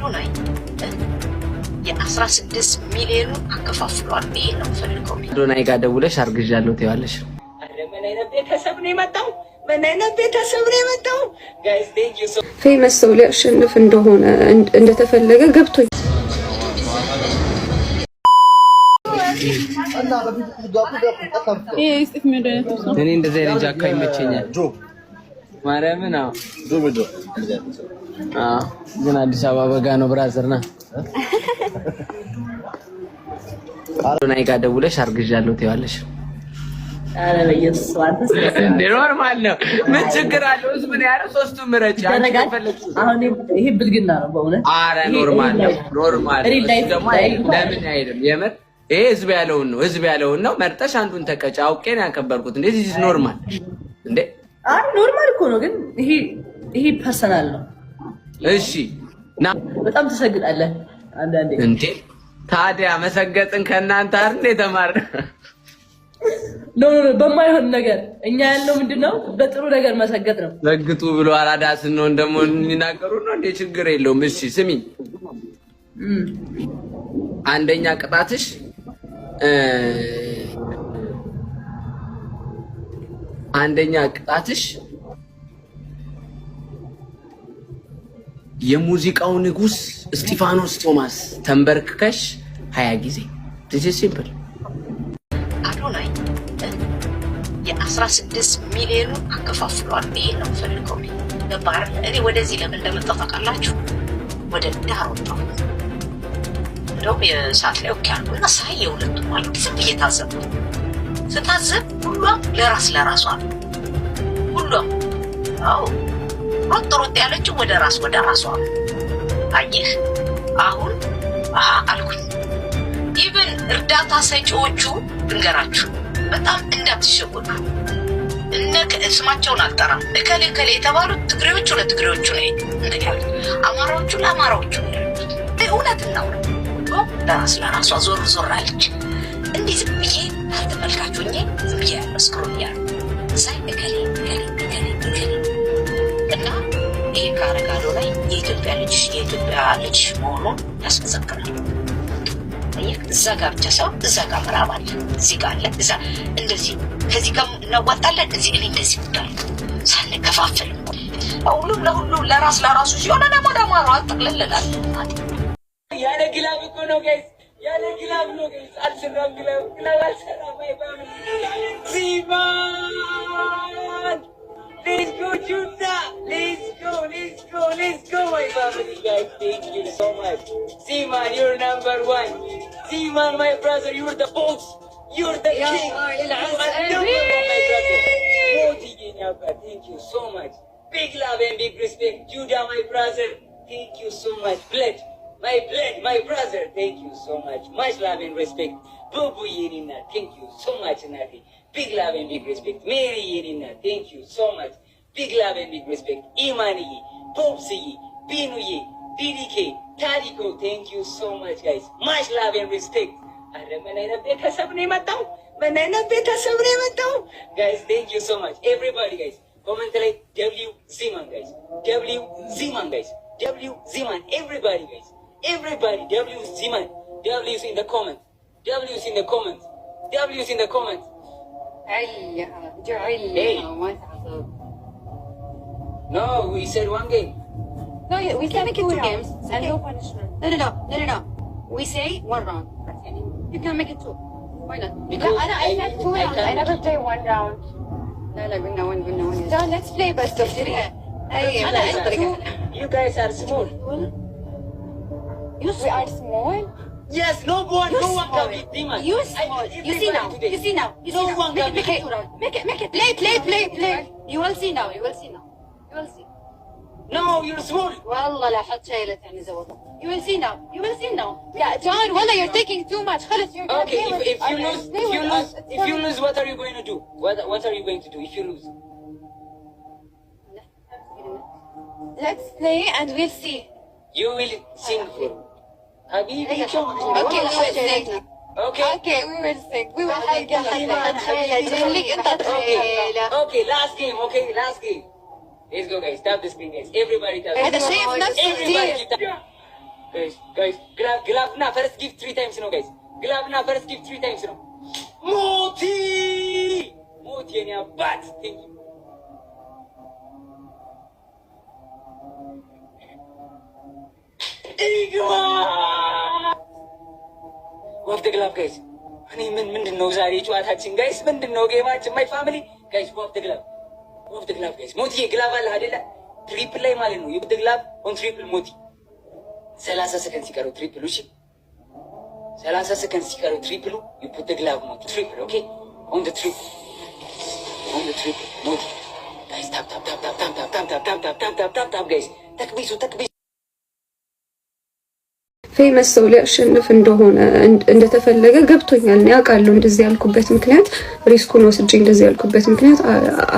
አዶናይ የ16 ሚሊዮን አከፋፍሏል። ይሄ ነው ፈልገው አዶናይ ጋር ደውለሽ አርግዣለሁ ትያለሽ። ምን አይነት ቤተሰብ ነው የመጣው? ምን አይነት ቤተሰብ ነው የመጣው? ጋይስ ቴንክ ዩ ሶ ፌመስ ሰው ሊያሸንፍ እንደሆነ እንደተፈለገ ገብቶኝ እኔ እንደዚህ አይነት ጃካ ይመቸኛል። ማርያምን ግን አዲስ አበባ በጋ ነው ብራዘር ና አዶናይ ጋር ደውለሽ አርግዣለሁ ትያለሽ። አረ በኢየሱስ ዋንተስ ኖርማል ነው። ምን ችግር አለው? ህዝብ ነው ያለው። ሶስቱም ምረጭ አሁን ይሄ ብልግና ነው በእውነት። አረ ኖርማል ነው ኖርማል ደግሞ ለምን አይደለም? የምር ይሄ ህዝብ ያለውን ነው መርጠሽ አንዱን ተቀጫ። አውቄ ነው ያከበርኩት። እንደዚህ ኢዝ ኖርማል እንዴ? አይ ኖርማል እኮ ነው፣ ግን ይሄ ፐርሰናል ነው። እሺ ና በጣም ትሰግጣለህ አንዳንዴ እንዴ። ታዲያ መሰገጥን ከእናንተ አይደል የተማርነው? ኖ በማይሆን ነገር እኛ ያለው ምንድነው? በጥሩ ነገር መሰገጥ ነው። ሰግጡ ብሎ አራዳ ስንሆን ደግሞ እንናገሩ ነው እንዴ? ችግር የለውም። እሺ ስሚ፣ አንደኛ ቅጣትሽ የሙዚቃው ንጉስ እስጢፋኖስ ቶማስ ተንበርክከሽ 20 ጊዜ this is simple። አዶናይ የ16 ሚሊዮን አከፋፍሏል። ይሄ ነው ፈልገው ገባር። እኔ ወደዚህ ለምን እንደመጣሁ ታውቃላችሁ? ወደ ዳር ወጣሁ። እንደውም የሰዓት ላይ ኦኬ አልኩና ሳይ የሁለቱም ማለት ዝም ብዬ ታዘብኩ። ስታዘብ ሁሏም ለራሷ ሁሏም ሮጥ ያለችው ወደ ራሷ አየህ። አሁን አልኩኝ ኢቭን እርዳታ ሰጪዎቹ ድንገራችሁ በጣም እንዳትሸወዱ። ስማቸውን አልጠራም። እከሌ የተባሉት ትግሬዎቹ ለትግሬዎቹ ነው እንግዲህ ያሉት፣ አማራዎቹ ለአማራዎቹ ነው ያሉት። እውነትና ለራሷ ዞር አለች። እንዲህ ዝም ብዬ ተመልካቹኝ ዝም ብዬ መስክሮኛል ሳይ እከሌ እና ይሄ ካረጋዶ ላይ የኢትዮጵያ ልጅ መሆኑን ያስመሰክራል። እዛ ጋር ብቻ ሳይሆን እዛ ጋር ምዕራብ አለ፣ እዚህ ጋር አለ፣ እዛ እንደዚህ ከዚህ ጋር እናዋጣለን፣ እዚህ እኔ እንደዚህ ጉዳይ ሳንከፋፈል ሁሉም ለሁሉም ለራሱ ሲሆን ደግሞ ለማራ አጠቅልልላል። ያለ ግላብ እኮ ነው ጋይስ፣ ያለ ግላብ ነው ጋይስ። አልሰራም ግላብ አልሰራም። ሲማን let's go Judah, let's go my family guys. Thank you so much. Siman, you're number one. Siman, my brother, you're the boss. You're the king. Thank you so much. Big love and big respect. Judah, my brother, thank you so much. Bled, my brother, thank you so much. Much love and respect. Bubu Yerina, thank you so much, Nati. Big love and big respect. Mary Yerina, thank you so much. Big love and big respect. Imani, Popsi, Binuye, DDK, Tariko, thank you so much, guys. Much love and respect. Guys, thank you so much. Everybody, guys. Comment like W Ziman, guys. W Ziman, guys. W Ziman. Everybody, guys. Everybody, W Ziman. W's in the comment. W's in the comment. W's in the comment. Hey. No, we said one game. No, we can make it 2 games and no punishment. No. We say 1 round. You can make it 2. Why not? Because I said 2 rounds. I never play 1 round. No, one. So let's play best of 3. You guys are small. We are small? Yes, no one can beat Demon. You small. You see now. No one can beat Make it. Play. You will see now. No, you're small. والله لا حط شايلة يعني زوضة. You will see now. Yeah, John, والله you're taking too much. خلص you're Okay, if you lose, what are you going to do? What are you going to do if you lose? Let's play and we'll see. You will sing for Habibi. Okay, we will sing. We will sing. Okay, last game. Let's go, guys. Tap the screen, guys. Everybody tap. هذا شيء في نفسه كثير. guys, glove na first give 3 times no guys. Glove na first give 3 times no. Moti ni abat. Thank you. Igma. Waf the glove guys. Ani ምንድነው ዛሬ ጨዋታችን guys? ምንድነው ጌማችን? My family guys, waf the glove guys. ሞቲ ግላቭ አለ አይደለ? ትሪፕል ላይ ማለት ነው። ይብ the glove on triple ሞቲ 30 ሰከንድ ሲቀረው ትሪፕሉ እሺ 30 ሰከንድ ሲቀረው ትሪፕሉ you put the glove ሞቲ ትሪፕል ኦኬ on the triple ሞቲ guys tap guys ተክቢሱ ፌመስ ሰው ሊያሸንፍ እንደሆነ እንደተፈለገ ገብቶኛል። እኔ አውቃለሁ እንደዚህ ያልኩበት ምክንያት ሪስኩን ወስጄ እንደዚህ ያልኩበት ምክንያት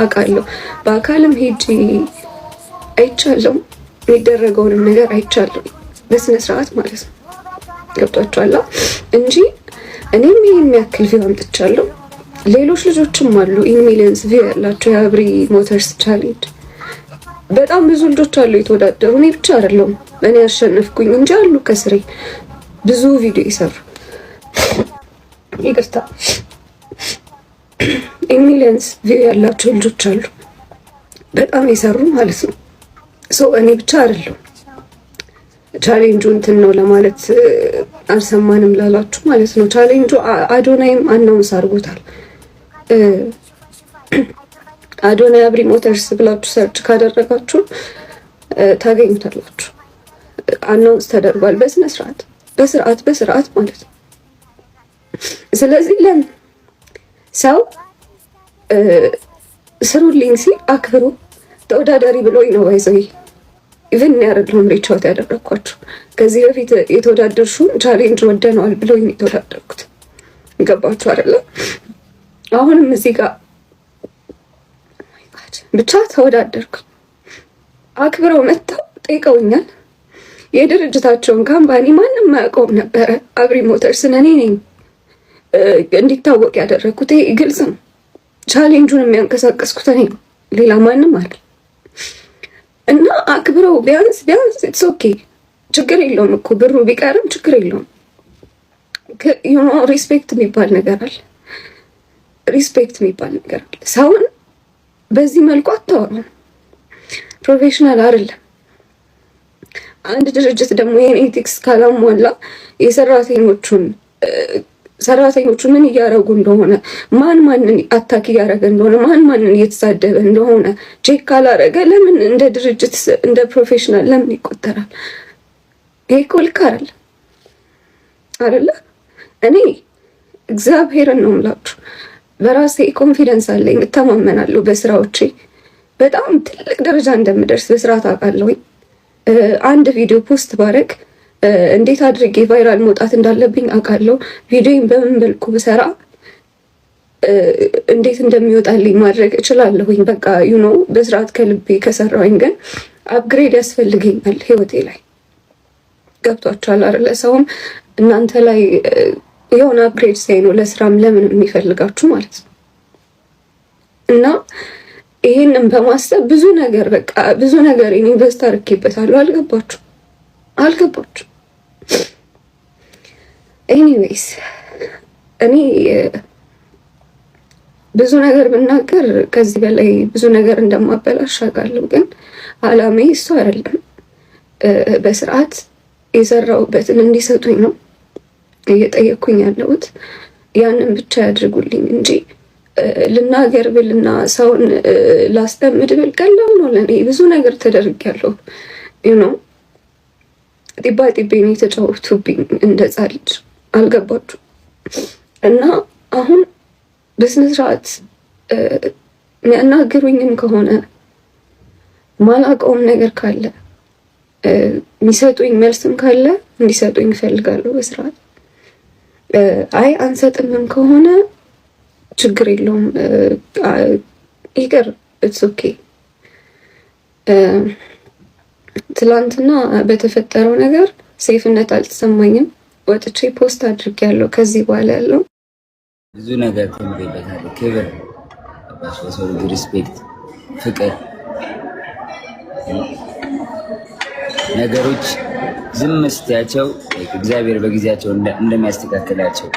አውቃለሁ። በአካልም ሄጄ አይቻለሁ፣ የሚደረገውንም ነገር አይቻለሁ በስነ ስርዓት ማለት ነው። ገብቷችኋል እንጂ እኔም ይሄን የሚያክል ቪው አምጥቻለሁ። ሌሎች ልጆችም አሉ ኢን ሚሊየንስ ቪው ያላቸው የአብሪ ሞተርስ ቻሌንጅ በጣም ብዙ ልጆች አሉ የተወዳደሩ። እኔ ብቻ አይደለሁም እኔ ያሸነፍኩኝ እንጂ አሉ ከስሬ ብዙ ቪዲዮ ይሰሩ። ይቅርታ ኢን ሚሊየንስ ቪው ያላቸው ልጆች አሉ በጣም ይሰሩ ማለት ነው። ሶ እኔ ብቻ አይደለሁም ቻሌንጁ እንትን ነው ለማለት አልሰማንም ላላችሁ ማለት ነው። ቻሌንጁ አዶናይም አናውንስ አድርጎታል። አዶናይ አብሪ ሞተርስ ብላችሁ ሰርች ካደረጋችሁ ታገኙታላችሁ። አናውንስ ተደርጓል በስርዓት ማለት ነው። ስለዚህ ለምን ሰው ስሩልኝ ሲል አክብሮ ተወዳዳሪ ብሎኝ ነው ባይዘይ ኢቭን ያረድሉም ሪቻውት ያደረኳችሁ ከዚህ በፊት የተወዳደርሽውን ቻሌንጅ ወደነዋል ብሎኝ የተወዳደርኩት ገባችሁ አይደለ? አሁንም እዚህ ጋር ብቻ ተወዳደርኩ። አክብረው መጥተው ጠይቀውኛል። የድርጅታቸውን ካምፓኒ ማንም ማያውቀውም ነበረ። አብሪ ሞተርስን እኔ ነኝ እንዲታወቅ ያደረኩት። ግልጽ ነው። ቻሌንጁን የሚያንቀሳቀስኩት እኔ ነው፣ ሌላ ማንም አለ እና አክብረው ቢያንስ ኢትስ ኦኬ ችግር የለውም እኮ ብሩ ቢቀርም ችግር የለውም። ሪስፔክት የሚባል ነገር አለ። ሰውን በዚህ መልኩ አታወራም። ፕሮፌሽናል አይደለም። አንድ ድርጅት ደግሞ ይሄን ኤቲክስ ካላሟላ ሰራተኞቹ ምን እያደረጉ እንደሆነ ማንን አታክ እያደረገ እንደሆነ ማንን እየተሳደበ እንደሆነ ቼክ ካላረገ ለምን እንደ ድርጅት እንደ ፕሮፌሽናል ለምን ይቆጠራል? ይሄ እኮ ልክ አይደለ? እኔ እግዚአብሔርን ነው የምላችሁ በራሴ ኮንፊደንስ አለኝ፣ እተማመናለሁ በስራዎቼ በጣም ትልቅ ደረጃ እንደምደርስ በስርዓት አውቃለሁ። አንድ ቪዲዮ ፖስት ባረግ እንዴት አድርጌ ቫይራል መውጣት እንዳለብኝ አውቃለሁ። ቪዲዮን በምን መልኩ ብሰራ እንዴት እንደሚወጣልኝ ማድረግ እችላለሁኝ። በቃ በስርዓት ከልቤ ከሰራሁኝ ግን አፕግሬድ ያስፈልገኛል ህይወቴ ላይ። ገብቷችኋል አይደለ? ሰውም እናንተ ላይ የሆነ አፕግሬድ ሳይ ነው ለስራም ለምን የሚፈልጋችሁ ማለት ነው። እና ይሄንን በማሰብ ብዙ ነገር ኢንቨስት አድርጌበታለሁ። አልገባችሁ? ኤኒዌይስ እኔ ብዙ ነገር ብናገር ከዚህ በላይ ብዙ ነገር እንደማበላሽ አውቃለሁ። ግን አላማዬ እሱ አይደለም። በስርዓት የሰራሁበትን እንዲሰጡኝ ነው እየጠየኩኝ ያለሁት። ያንን ብቻ ያድርጉልኝ እንጂ ልናገር ብልና ሰውን ላስጠምድ ብል ቀላል ነው ለኔ። ብዙ ነገር ተደርጊያለሁ። ጢባ ጢቤን የተጫወቱብኝ እንደዛ ልጅ አልገባችሁ? እና አሁን በስነ ስርዓት የሚያናግሩኝም ከሆነ ማላውቀውም ነገር ካለ የሚሰጡኝ መልስም ካለ እንዲሰጡኝ እፈልጋለሁ በስርዓት። አይ አንሰጥምም ከሆነ ችግር የለውም ይቅር፣ ኢትስ ኦኬ። ትላንትና በተፈጠረው ነገር ሴፍነት አልተሰማኝም። ወጥቼ ፖስት አድርጌያለሁ። ከዚህ በኋላ ያለው ብዙ ነገር ተምሬበታለሁ። ክብር፣ በሰው ልጅ ሪስፔክት፣ ፍቅር ነገሮች ዝም ስትያቸው እግዚአብሔር በጊዜያቸው እንደሚያስተካክላቸው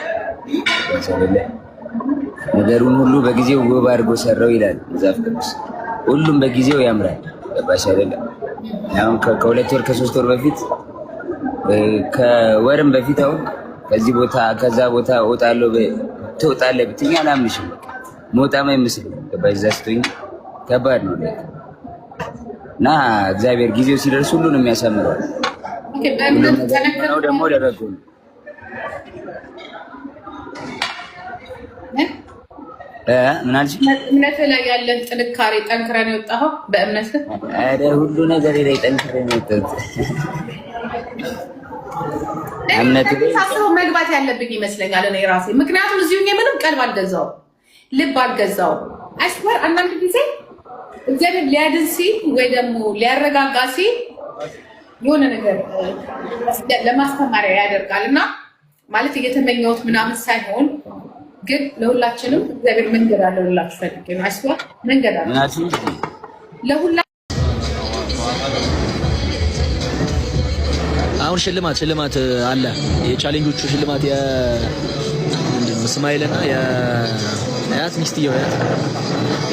ነገሩን ሁሉ በጊዜው ውብ አድርጎ ሰራው ይላል መጽሐፍ ቅዱስ። ሁሉም በጊዜው ያምራል። ገባሽ አይደለ? አሁን ከሁለት ወር ከ3 ወር በፊት ከወርም በፊት አሁን ከዚህ ቦታ ከዛ ቦታ እወጣለሁ ትወጣለህ ብትኛ አላምንሽም። ሞጣም አይመስልም። ገባሽ? ዘስቶኝ ከባድ ነው እና እግዚአብሔር ጊዜው ሲደርስ ሁሉንም ያሳምረዋል። ነው ደግሞ ደረጉ ምን አልሽ? እምነት ላይ ያለ ጥንካሬ ጠንክረን የወጣኸው በእምነት አይደል? ሁሉ ነገር ላይ ጠንክረን የወጣሁት እምነት ላይ ታስበው መግባት ያለብኝ ይመስለኛል እኔ ራሴ። ምክንያቱም እዚሁ ምንም ቀልብ አልገዛው ልብ አልገዛው። አይስወር አንዳንድ ጊዜ እግዚአብሔር ሊያድን ሲል ወይ ደግሞ ሊያረጋጋ ሲል የሆነ ነገር ለማስተማሪያ ያደርጋል እና ማለት እየተመኘሁት ምናምን ሳይሆን ግን ለሁላችንም እግዚአብሔር መንገድ አለው ልላችሁ ፈልጌ ነው። አይስወር መንገድ አለው ለሁላ። አሁን ሽልማት አለ። የቻሌንጆቹ ሽልማት የእስማኤልና የአያት ሚስትየው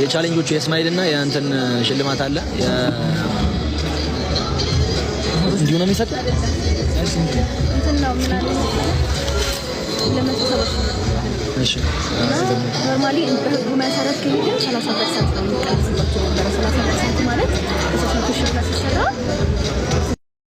የቻሌንጆቹ የእስማኤልና የእንትን ሽልማት አለ። እንዲሁ ነው የሚሰጠው። እሺ ኖርማሊ በህጉ መሰረት ከሄደ 30% ነው የሚቀንስባቸው። 30% ማለት 300 ሺህ ብር ሲሰራ